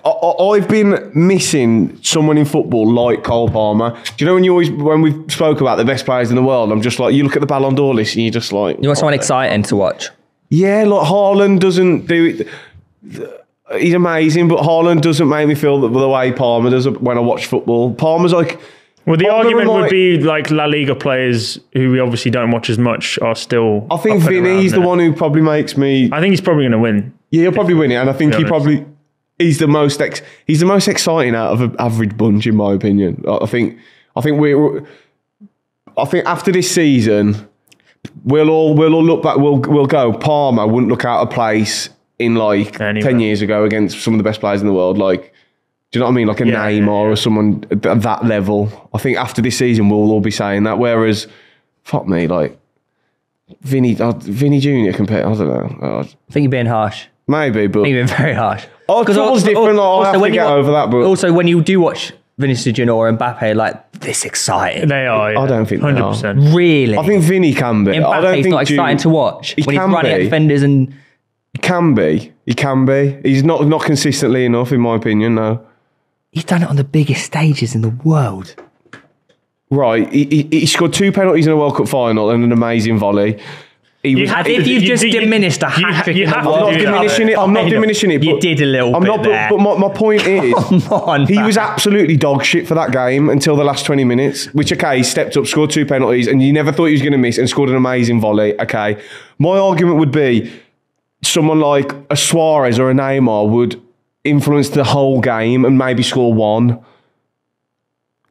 I've been missing someone in football like Cole Palmer. Do you know when we spoke about the best players in the world, I'm just like, you look at the Ballon d'Or list and you're just like... You want someone exciting to watch? Yeah, like Haaland doesn't do it... He's amazing, but Haaland doesn't make me feel the way Palmer does when I watch football. Palmer's like... Well, the argument would be like La Liga players who we obviously don't watch as much are still... I think Vinny's the one who probably makes me... I think he's probably going to win. Yeah, he'll probably win it, and I think he's the most exciting out of an average bunch, in my opinion. I think after this season, we'll all look back. We'll go. Palmer wouldn't look out of place in like 10 years ago against some of the best players in the world. Like, do you know what I mean? Like a Neymar or someone at that level. I think after this season, we'll all be saying that. Whereas, fuck me, like Vinny Jr. compared. I don't know. I think you're being harsh. Maybe, but... You've been very harsh. Oh, football's different. I have to get over that. But also, when you do watch Vinicius Junior or Mbappe, like, this exciting. They are, yeah. I don't think 100%. They are. Really? I think Vinny can be. Mbappe's not exciting to watch. When he's running at defenders and... He can be. He's not consistently enough, in my opinion, no. He's done it on the biggest stages in the world. Right. He scored 2 penalties in a World Cup final and an amazing volley. As if you've just diminished a hat-trick in the I'm not diminishing it. You did a little bit there. But my point is, he was absolutely dog shit for that game until the last 20 minutes, which, okay, he stepped up, scored 2 penalties, and you never thought he was going to miss, and scored an amazing volley. Okay. My argument would be someone like a Suarez or a Neymar would influence the whole game and maybe score 1.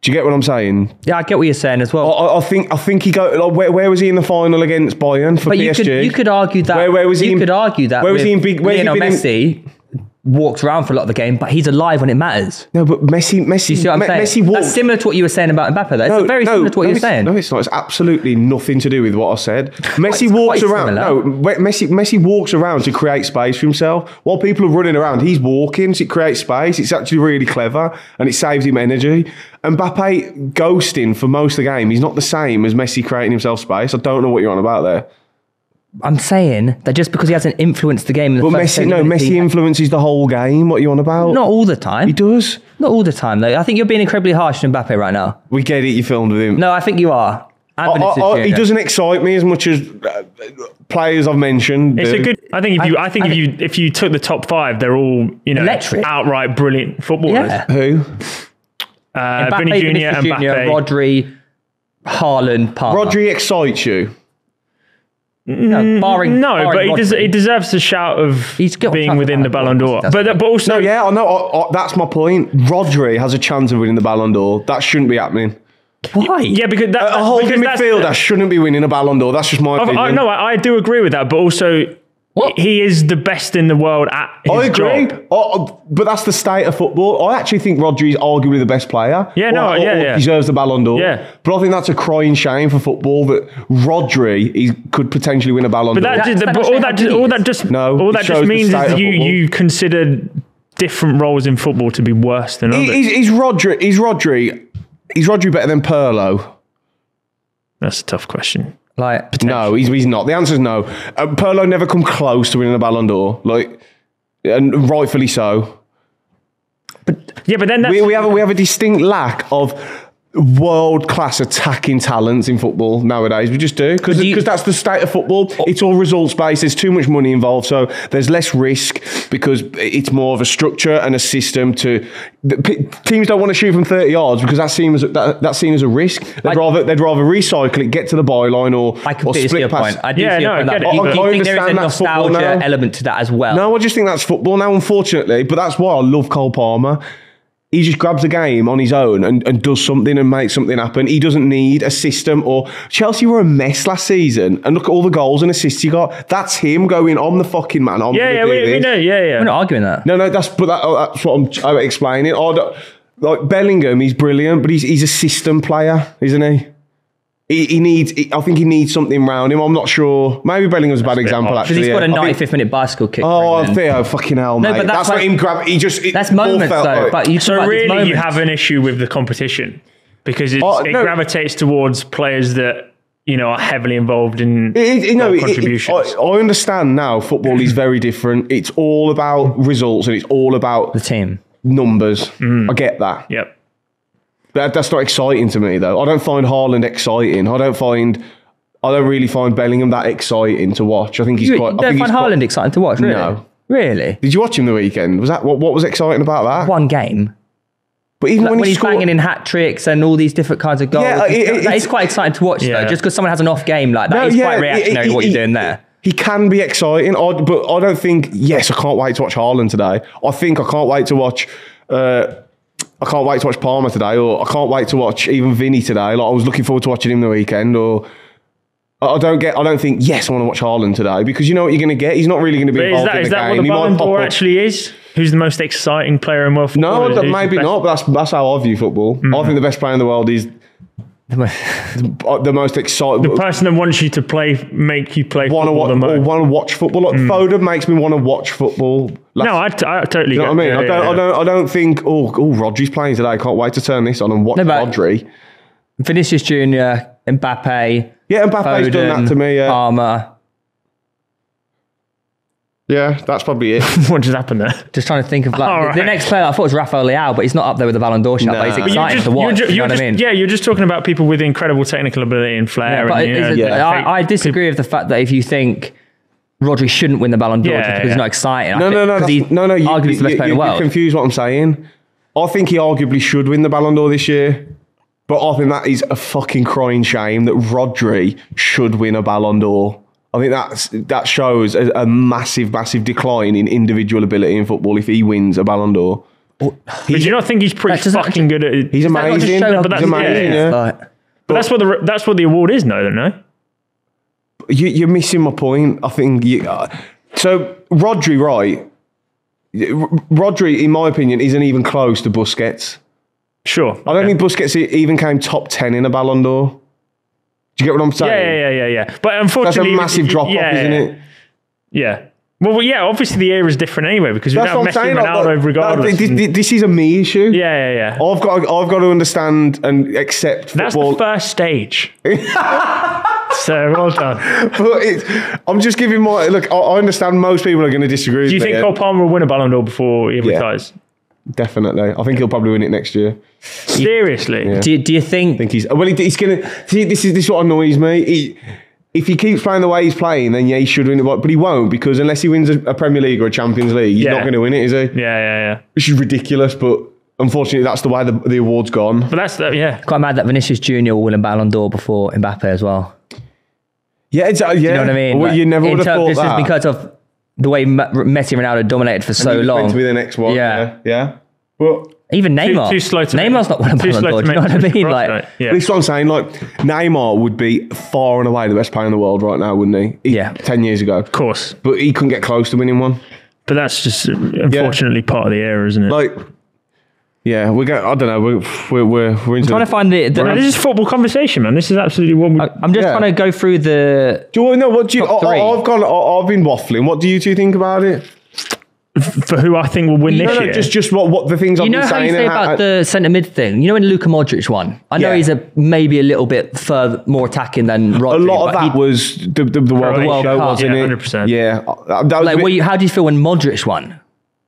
Do you get what I'm saying? Yeah, I get what you're saying as well. I think he go. Like, where was he in the final against Bayern for PSG? You could argue that. Where was he? You could argue that. Where was he in big? Lionel Messi walks around for a lot of the game, but he's alive when it matters. No, but Messi. You see what I'm saying? Messi walks. That's similar to what you were saying about Mbappe. Though. It's very similar to what you were saying. No, it's not. It's absolutely nothing to do with what I said. Messi walks around. Similar. No, Messi walks around to create space for himself. While people are running around, he's walking, so it creates space. It's actually really clever, and it saves him energy. Mbappe ghosting for most of the game. He's not the same as Messi creating himself space. I don't know what you're on about there. I'm saying that just because he hasn't influenced the game in the first Messi influences the whole game. What are you on about? Not all the time. He does. Not all the time, though. I think you're being incredibly harsh on Mbappe right now. We get it. You filmed with him. No, I think you are. He doesn't excite me as much as players I've mentioned. It's a good. I think if you took the top 5, they're all electric, outright brilliant footballers. Yeah. Who? Mbappe, Vinny Jr., Mbappe, Rodri, Haaland, Palmer. Rodri excites you? No, but he deserves a shout of being within the Ballon d'Or. But also, no, yeah, I know. That's my point. Rodri has a chance of winning the Ballon d'Or. That shouldn't be happening. Why? Yeah, because a holding midfielder shouldn't be winning a Ballon d'Or. That's just my opinion. I do agree with that, but also. What? He is the best in the world at his job. But that's the state of football. I actually think Rodri is arguably the best player. Yeah, deserves the Ballon d'Or. Yeah. But I think that's a crying shame for football that Rodri could potentially win a Ballon d'Or. All that just means is you consider different roles in football to be worse than others. Is Rodri better than Pirlo? That's a tough question. No, he's not. The answer is no. Pirlo never come close to winning a Ballon d'Or, and rightfully so. But then we have a distinct lack of world-class attacking talents in football nowadays. We just do, because that's the state of football. It's all results-based. There's too much money involved, so there's less risk because it's more of a structure and a system to... Teams don't want to shoot from 30 yards because that's seen as a risk. They'd rather recycle it, get to the byline or split pass. I do see your point. Do you think there is a nostalgia element to that as well? No, I just think that's football now, unfortunately. But that's why I love Cole Palmer. He just grabs a game on his own and does something and makes something happen. He doesn't need a system. Or Chelsea were a mess last season, and look at all the goals and assists he got. That's him going, I'm the fucking man. We know. We're not arguing that. No, that's what I'm explaining. Like Bellingham, he's brilliant, but he's a system player, isn't he? I think he needs something around him. I'm not sure. Maybe Bellingham's a bad example, actually. Because he's got a 95th minute bicycle kick. Oh, Theo, fucking hell, mate. But that's not him grab. That's moments, though. So really, you have an issue with the competition because it gravitates towards players that are heavily involved in contributions. I understand now. Football is very different. It's all about results, and it's all about the team. numbers. I get that. Yep. But that's not exciting to me, though. I don't find Haaland exciting. I don't really find Bellingham that exciting to watch. I think he's quite... You don't find Haaland exciting to watch, really? No. Really? Did you watch him the weekend? Was that what was exciting about that? One game. But even when he's banging in hat tricks and all these different kinds of goals, that is quite exciting to watch, though. Just because someone has an off game like that is quite reactionary what you're doing there. He can be exciting, but I don't think... Yes, I can't wait to watch Haaland today. I think I can't wait to watch... I can't wait to watch Palmer today, or I can't wait to watch even Vinny today. Like, I was looking forward to watching him the weekend, or I don't think, yes, I want to watch Haaland today, because you know what you're going to get? He's not really going to be involved in the game. Is that what the Ballon d'Or actually is? Who's the most exciting player in world football? No, maybe not, but that's how I view football. I think the best player in the world is the most exciting. The person that wants you to make you play football the most. Or want to watch football. Like Foden makes me want to watch football. No, I totally get it. You know what I mean? I don't think, Rodri's playing today. I can't wait to turn this on and watch Rodri. Vinicius Jr., Mbappe. Yeah, Mbappe's Foden, done that to me. Yeah. Palmer. Yeah, that's probably it. What just happened there? Just trying to think of the next player I thought was Rafael Leao, but he's not up there with the Ballon d'Or shout, but he's exciting to watch. You know what I mean? Yeah, you're just talking about people with incredible technical ability and flair. I disagree with the fact that if you think Rodri shouldn't win the Ballon d'Or just because he's not exciting. No. Arguably the best player in the world. You confuse what I'm saying. I think he arguably should win the Ballon d'Or this year, but I think that is a fucking crying shame that Rodri should win a Ballon d'Or. I think that shows a massive decline in individual ability in football if he wins a Ballon d'Or. But do you not think he's pretty fucking good at it? He's amazing. He's amazing, yeah. But that's what the award is, no? You're missing my point. I think so. Rodri, right? Rodri, in my opinion, isn't even close to Busquets. Sure. I don't think Busquets even came top 10 in a Ballon d'Or. Do you get what I'm saying? Yeah. But unfortunately... That's a massive drop-off, isn't it? Yeah. Well, yeah, obviously the era is different anyway, because we don't have Messi and Ronaldo regardless. This is a me issue. Yeah. I've got to understand and accept football. That's the first stage. So, well done. But I'm just giving my... Look, I understand most people are going to disagree with me. Do you think Cole Palmer will win a Ballon d'Or before he retires? Definitely. I think he'll probably win it next year. Seriously? Yeah. Do you think... I think he's going to... See, this is what annoys me. If he keeps playing the way he's playing, then he should win it. But he won't, because unless he wins a Premier League or a Champions League, he's not going to win it, is he? Yeah. Which is ridiculous, but unfortunately, that's the way the award's gone. But that's... Quite mad that Vinicius Jr. will win a Ballon d'Or before Mbappe as well. Yeah, exactly. You know what I mean? Well, you never would have thought that. This is because of the way Messi and Ronaldo dominated for so long. Meant to be the next one. Yeah. Well, even Neymar. Too slow to Neymar's not won a Ballon d'Or. Do you know what I mean? This is what I'm saying. Like, Neymar would be far and away the best player in the world right now, wouldn't he? 10 years ago. Of course. But he couldn't get close to winning one. But that's just unfortunately part of the era, isn't it? Like, yeah, I don't know. We're into trying to find the this is football conversation, man. This is absolutely one. I'm just trying to go through the. Do you know what? I've been waffling. What do you two think about it? For who I think will win this year? Just what the things I've been saying. You know how you say about the centre mid thing? You know when Luka Modric won? I know he's maybe a little bit more attacking than Rodri. A lot of that was the World Cup, wasn't it? 100%. Yeah. How do you feel when Modric won?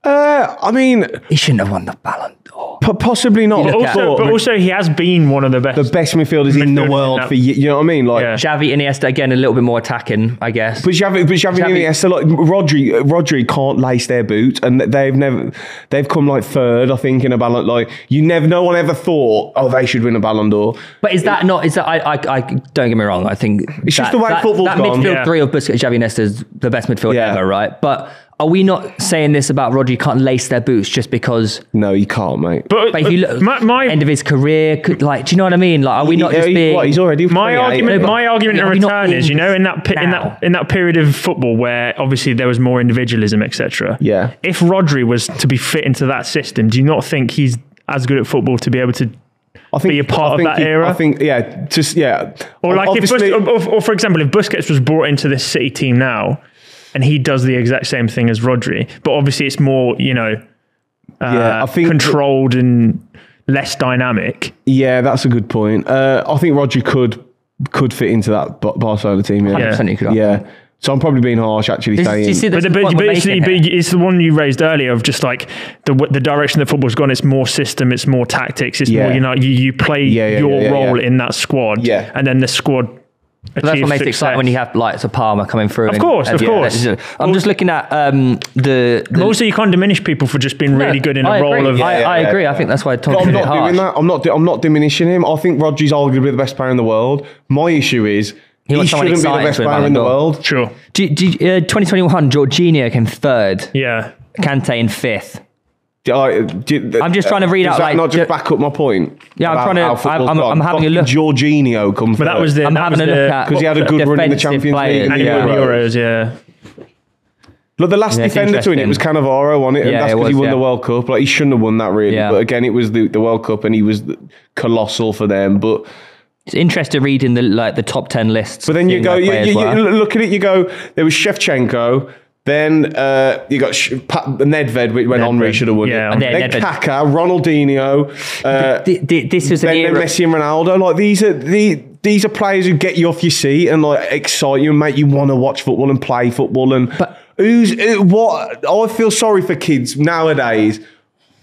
I mean... He shouldn't have won the Ballon d'Or. Possibly not. But also, he has been one of the best midfielders in the world for years. You know what I mean? Like Xavi, Iniesta, again, a little bit more attacking, I guess. But Xavi and Iniesta, like Rodri can't lace their boots, and they've come like third, I think, in a Ballon. Like no one ever thought, they should win a Ballon d'Or. But I don't get me wrong. I think it's just the way football's gone. That midfield three of Busquets, Xavi, Iniesta is the best midfield ever, right? But are we not saying this about Rodri can't lace their boots just because... No, you can't, mate. But if you look end of his career, do you know what I mean? Like, are we not just being... He's already... My argument in return is, in that period of football where obviously there was more individualism, etc. Yeah. If Rodri was to be fit into that system, do you not think he's as good at football to be able to be a part of that era? I think, Or like or for example, if Busquets was brought into this City team now, and he does the exact same thing as Rodri, but obviously it's more, I think controlled and less dynamic. Yeah, that's a good point. I think Rodri could fit into that Barcelona team. Yeah, 100% he could. Yeah, So I'm probably being harsh, actually, saying. But it's the one you raised earlier of just like the direction the football's gone. It's more system, it's more tactics, it's more, you play your role in that squad, and then the squad. But that's what makes it exciting when you have like Palmer coming through. Of course. I'm just looking at the also, you can't diminish people for just being really good in a role of. I agree. I think that's why Tom's doing that. I'm not diminishing him. I think Rodri's arguably the best player in the world. My issue is he shouldn't be the best player in the world. Sure. 2021, Jorginho came third. Yeah. Kante in fifth. I'm just trying to read out. Does that not just back up my point? Yeah, I'm having a look. Jorginho come. But that was I'm having a look at because he had a good run in the Champions League and Euros. Yeah. Look, the last defender to win it was Cannavaro, wasn't it? And that's because he won the World Cup. Like, he shouldn't have won that, really. Yeah. But again, it was the World Cup, and he was colossal for them. But it's interesting reading the top 10 lists. But then you go, you look at it. You go, there was Shevchenko. Then you got Nedved, when Henry should have won it. And then Kaká, Ronaldinho. This was then Messi and Ronaldo. Like, these are players who get you off your seat and like excite you and make you want to watch football and play football. And I feel sorry for kids nowadays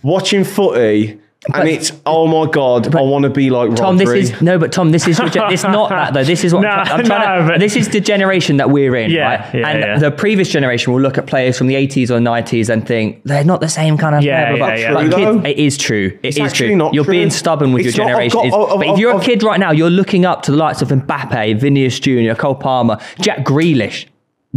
watching footy. And it's, oh my God, I want to be like Tom, Rodri. But Tom, this is it's not that though. This is what I'm trying to. This is the generation that we're in, right? And the previous generation will look at players from the 80s or 90s and think they're not the same kind of player. Like kids, it is true. It is true. You're being stubborn with your generation. But if you're a kid right now, you're looking up to the likes of Mbappe, Vinicius Jr., Cole Palmer, Jack Grealish.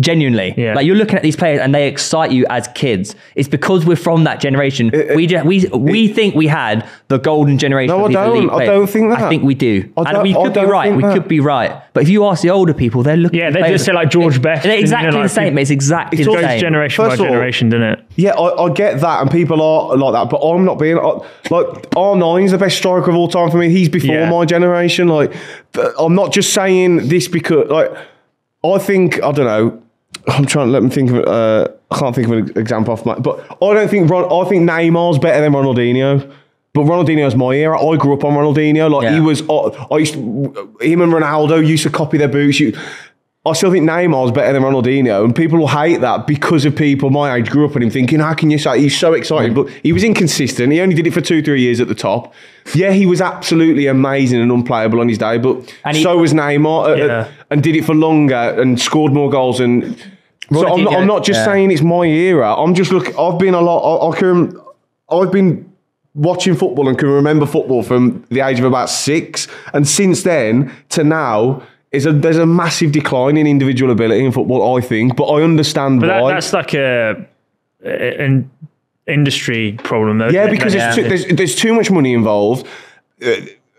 Genuinely, like you're looking at these players and they excite you as kids. It's because we're from that generation. We think we had the golden generation. No, of these elite players. I don't think that. I think we do, and we could be right. We could be right. But if you ask the older people, they're looking. Yeah, they just say like George Best. They're exactly the same. It's exactly the same. It's generation by generation, doesn't it? Yeah, I get that, and people are like that. But I'm not being like R9's the best striker of all time for me. He's before my generation. Like, I'm not just saying this because like I think I don't know. I'm trying to let me think of it. I can't think of an example off my. But I think Neymar's better than Ronaldinho. But Ronaldinho's my era. I grew up on Ronaldinho. Like he was. Him and Ronaldo used to copy their boots. I still think Neymar's better than Ronaldinho, and people will hate that because of people my age grew up on him thinking, how can you say he's so exciting? But he was inconsistent. He only did it for 2-3 years at the top. Yeah, he was absolutely amazing and unplayable on his day, but so was Neymar and did it for longer and scored more goals. And so I'm not just saying it's my era. I'm just looking. I've been I've been watching football and can remember football from the age of about 6, and since then to now. There's a massive decline in individual ability in football, I think, but I understand why. That's like an industry problem, though. Yeah, because there's too much money involved.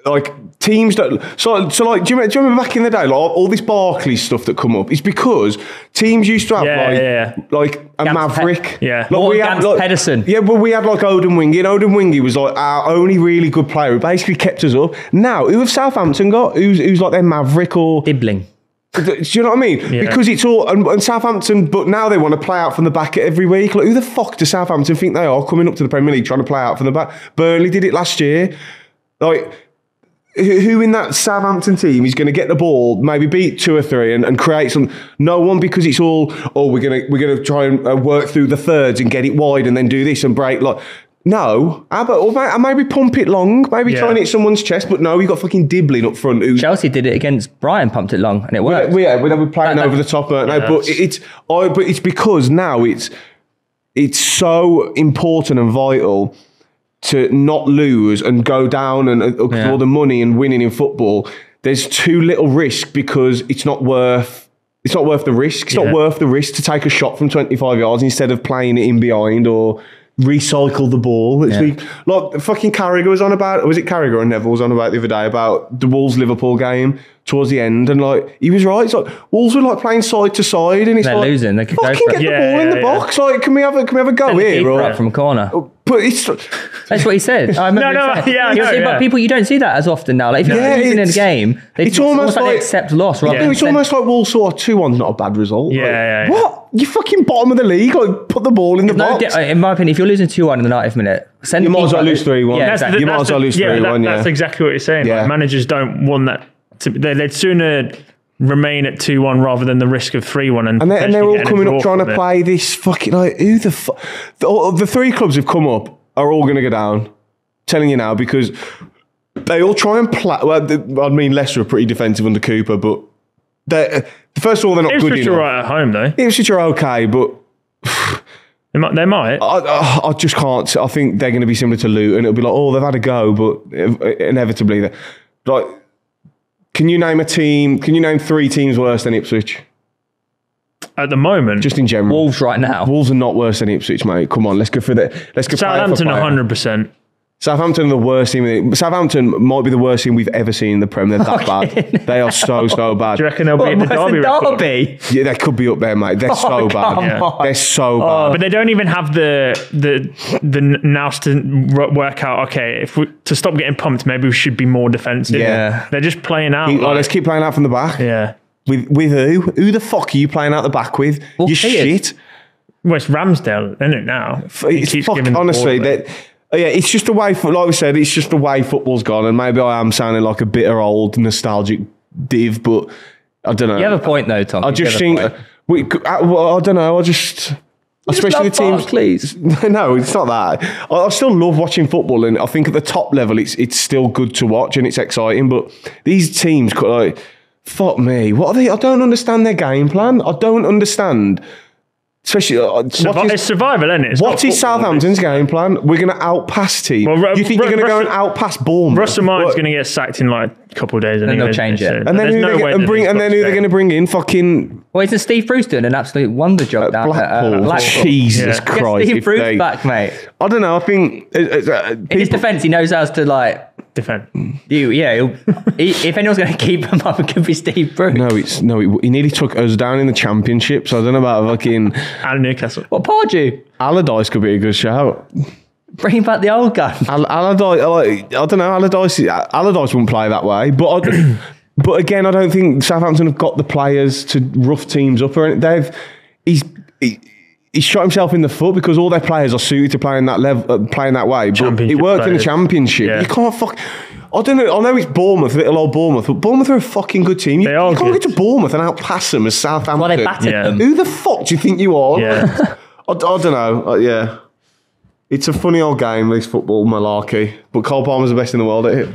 Like teams that like do you remember back in the day, like all this Barclays stuff that come up? It's because teams used to have like a Maverick, like we had like Pedersen. Yeah, but we had like Odin Wingy, and Odin Wingy was like our only really good player who basically kept us up. Now, who have Southampton got? Who's like their Maverick or Dibbling? Do you know what I mean? Yeah. Because it's all and Southampton, but now they want to play out from the back every week. Like, who the fuck does Southampton think they are coming up to the Premier League trying to play out from the back? Burnley did it last year. Like, who in that Southampton team is going to get the ball, maybe beat 2 or 3 and create some? No one, because it's all, we're gonna try and work through the thirds and get it wide and then do this and break. Like, no, or maybe pump it long, maybe try and hit someone's chest, but no, you got fucking Dibbling up front. Chelsea did it against Brighton, pumped it long, and it worked. We're playing over the top, but it's because now it's so important and vital to not lose and go down and all the money and winning in football. There's too little risk because it's not worth the risk. It's not worth the risk to take a shot from 25 yards instead of playing it in behind or recycle the ball. Like fucking Carragher was on about, was it Carragher or Neville was on about the other day about the Wolves-Liverpool game towards the end, and like he was right. It's like Wolves were like playing side to side, and it's they're like losing. They could fucking get the ball in the box. Like, can we have a go here? Or up from a corner. But it's that's what he said. I remember but people, you don't see that as often now. Like if you're losing in a game, it's almost like they accept loss. It's almost like Wolves saw 2-1's not a bad result. What? You fucking bottom of the league. Like, put the ball in the box. In my opinion, if you're losing 2-1 in the 90th minute, you might as well lose 3-1. Yeah, exactly. You might as well lose 3-1. That's exactly what you're saying. Like, managers don't want that. They'd sooner remain at 2-1 rather than the risk of 3-1. And they're all coming up trying to play this fucking, like, who the fuck? The three clubs have come up are all going to go down. Telling you now, because they all try and play. Well, I mean, Leicester are pretty defensive under Cooper, but first of all, they're not good enough. Ipswich are right at home, though. Ipswich are okay, but they might. I just can't. I think they're going to be similar to Luton. It'll be like, oh, they've had a go, but inevitably, like, can you name a team? Can you name 3 teams worse than Ipswich? At the moment, just in general, Wolves right now. Wolves are not worse than Ipswich, mate. Come on, let's go for that. Let's go. Southampton, 100%. Southampton are the worst team. Southampton might be the worst team we've ever seen in the Prem. They're that bad. They are so bad. Do you reckon they'll be in the Derby record? Yeah, they could be up there, mate. They're so bad. Yeah. They're so bad. But they don't even have the nous to work out, okay, to stop getting pumped, maybe we should be more defensive. Yeah. They're just playing out. Let's keep playing out from the back. Yeah. With who? Who the fuck are you playing out the back with? Well, you shit. Well, it's Ramsdale, isn't it now? Honestly, it's just the way, like we said, it's just the way football's gone. And maybe I am sounding like a bitter old nostalgic div, but I don't know. You have a point though, Tom. I just think, I don't know, especially the teams. Please. No, it's not that. I still love watching football, and I think at the top level, it's still good to watch and it's exciting. But these teams, like, fuck me, what are they? I don't understand their game plan. I don't understand. Especially, it's survival, isn't it? What is Southampton's game plan? We're going to outpass team. Well, you think you're going to go and outpass Bournemouth? Russell Martin's going to get sacked in like a couple of days, and they'll change it. And then who they're going to bring in? Fucking. Well, isn't Steve Bruce doing an absolute wonder job down at Blackpool? Jesus Christ! Get Steve Bruce back, mate. I don't know. I think in his defence, he knows how to like. Defend. If anyone's going to keep him up, it could be Steve Bruce. He nearly took us down in the Championship, so I don't know about fucking... And Newcastle. What, Pardew? Allardyce could be a good shout. Bring back the old gun. Allardyce, I don't know, Allardyce wouldn't play that way, but again, I don't think Southampton have got the players to rough teams up. He shot himself in the foot because all their players are suited to playing that level, playing that way. But it worked in the Championship. Yeah. You can't I don't know. I know it's Bournemouth, little old Bournemouth, but Bournemouth are a fucking good team. You can't get to Bournemouth and outpass them as Southampton. Well, they battered them. Who the fuck do you think you are? Yeah. I don't know. Yeah. It's a funny old game, this football malarkey. But Cole Palmer's the best in the world at it.